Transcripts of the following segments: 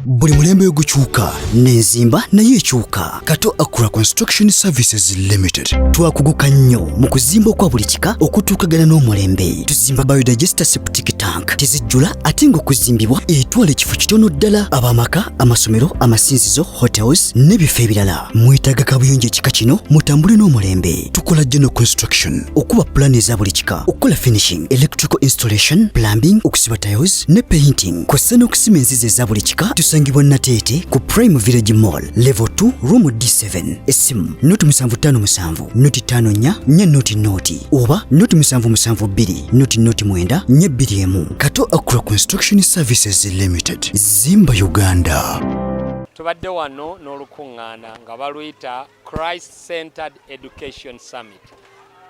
Buli mulembe gukyuka n'enzimba nayo ekyuka. Kato Akura Construction Services Limited twakuguka nnyo mu kuzimba okwa buli kika okutuukagana n'omulembe. Tuzimba biodigester septic tank tezijjula ate ng'okuzimbibwa etwala ekifo kitono ddala. Abamaka, amasomero, amasinzizo, hotels n'ebifo ebirala. Mwetaaga kabuyonjo ekika kino mutambule n'omulembe. Tukola general construction okuba plan eza buli kika, okukola finishing, electrical installation, plumbing, okusiba tiles ne painting. Kw'ossa n'okusima enzizi eza buli kika. Tusangibwa Natete ku Prime Village Mall level 2 room D7. Esimu noti 757 noti 54 nya noti oba noti 772 noti 9 Kato Akura Construction Services Limited. Zimba Uganda. Tubadde wano n'olukuŋŋaana nga baluyita Christ-Centered Education Summit.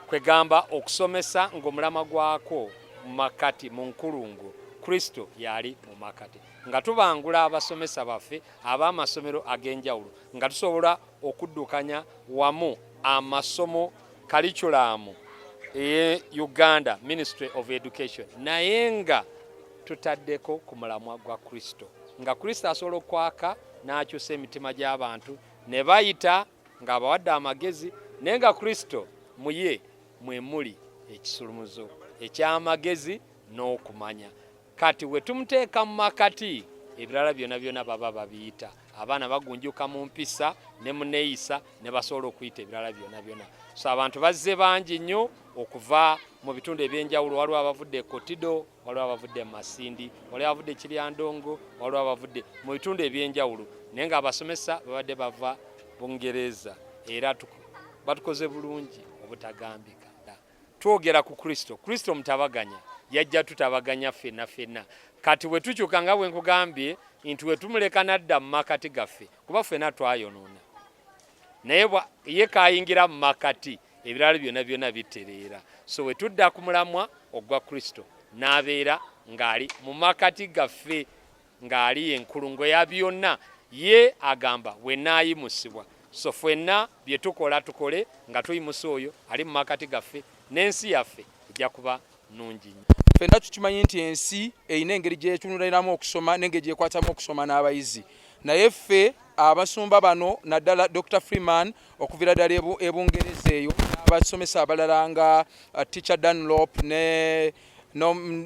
Kwegamba okusomesa ng'omulama gwako makati mu nkulungu Kristo yali mu makati. Nga tubangula abasomesa baffe ab'amasomero ag'enjawulo nga tusobola okuddukanya wamu amasomo curriculum Uganda Ministry of Education naye nga tutaddeko ku mulamwa gwa Kristo nga Kristo asobola okwaka n'akyusa emitima gy'abantu ne bayita ng'abawadde amagezi naye nga Kristo muye mwe muli ekisulumuzo eky'amagezi n'okumanya. Kati we tumuteeka mu makati ebirala byonna baba babiyita. Abaana bagunjuka mu mpisa ne mu neeyisa ne basobola okuyita ebirala byonna. So abantu bazze bangi nnyo okuva mu bitundu ebyenjawulo. Waliwo abavudde Kotido, waliwo abavudde Masindi, waliwo abavudde Kiryandongo, waliwo abavudde mu bitundu ebyenjawulo. Naye nga abasomesa babadde bava Bungereza era batukoze bulungi obutagambika. Twogera ku Kristo. Kristo mutabaganya. Yajja tutabaganya ffenna. Kati we tukyuka nga bwe nkugambye nti we tumuleka nadda mu makati gaffe kuba ffenna twayonoona. Naye ye kaayingira mu makati ebirala byonna bitereera. So we tudda ku mulamwa ogwa Kristo n'abeera ng'ali mu makati gaffe ng'ali enkulungo ya byonna. Ye agamba we naayimusibwa. So ffenna bye tukole nga tuyimusa oyo ali mu makati gaffe n'ensi yaffe ejja kuba nnungi nnyo. Fenda tukimanyi nti ensi eyina engeri gyetunuliramu okusoma n'engeri gyekwatamu okusoma n'abayizi. Naye ffe abasumba bano naddala Dr. Freeman okuvira ddala ebungereza eyo n'abasomesa abalala nga Teacher Dunlop ne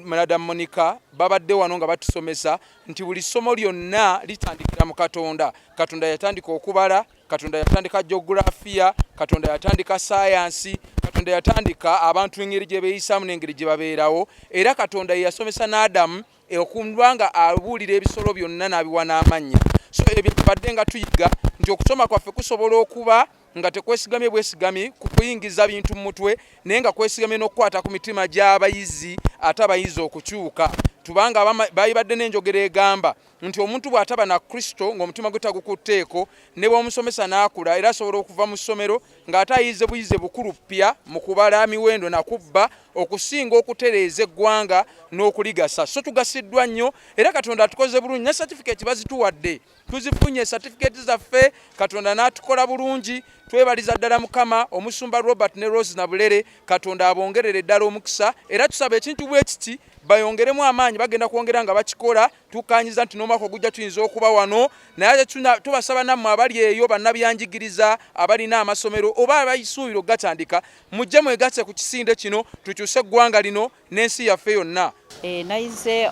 Madam Monica babadde wano nga batusomesa nti buli ssomo lyonna litandikira mu Katonda. Katonda yatandika okubala, Katonda yatandika geography, Katonda yatandika science, Katonda yatandika abantu engeri gye beeyisamu n'engeri gye babeerawo, era Katonda yasomesa n'Adamu okubanga abuulira ebisolo byonna n'abiwa n'amannya. So ebyo tubadde nga tuyiga nti okusoma kwaffe kusobola okuba nga tekwesigamye bwesigamye ku kuyingiza bintu mu mutwe naye nga kwesigamye n'okukwata ku mitima gy'abayizi ate abayizi okukyuka. Tubanga bayibadde n'enjogera egamba nti omuntu bw'ataba na Kristo ng'omutima gwe tagukutteeko ne bw'omusomesa n'akula era asobola okuva mu ssomero ng'ate ayize buyize bukulu ppya mu kubala miwendo na kubba okusinga okutereeza eggwanga n'okuligasa. So tugasiddwa nnyo era Katonda atukoze bulungi ne certificate bazituwadde. Tuzifunye certificate zaffe Katonda n'atukola bulungi. Twebaliza ddala Mukama omusumba Robert ne Rose na Bulere Katonda abongerere ddala omukisa era tusaba ekintu bwe kiti bayongeremu amaanyi bagenda kwongera nga bakikola tukanyiza nti n'omwaka ogujja tuyinza okuba wano naye tubasaba nammwe abali eyo bannabyanjigiriza abalina amasomero oba abayisuubiro gatandika mujje mwegatse ku kisinde kino tukyuse eggwanga lino n'ensi yaffe yonna. Nayize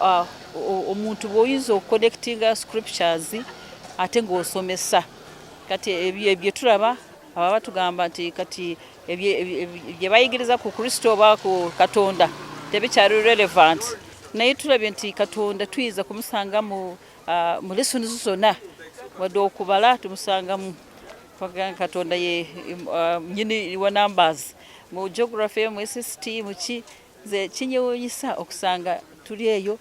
omuntu bw'oyinza okuconnectinga scriptures ate ng'osomesa kati ebyo tulaba ababa tugamba nti kati bye bayigiriza ku Kristo oba ku Katonda tebikyali relevant naye tulabye nti Katonda tuyiza kumusanga mu lessons zonna wadde okubala tumusanga mu Katonda ye nyini wa numbers mu geography mu SST mu ze kinyewunyisa okusanga tuli eyo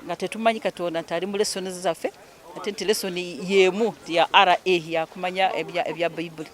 nga tetumanyi Katonda nti ali mu lessons zaffe ate nti lesson yemu ya RA ya kumanya ebya Bible.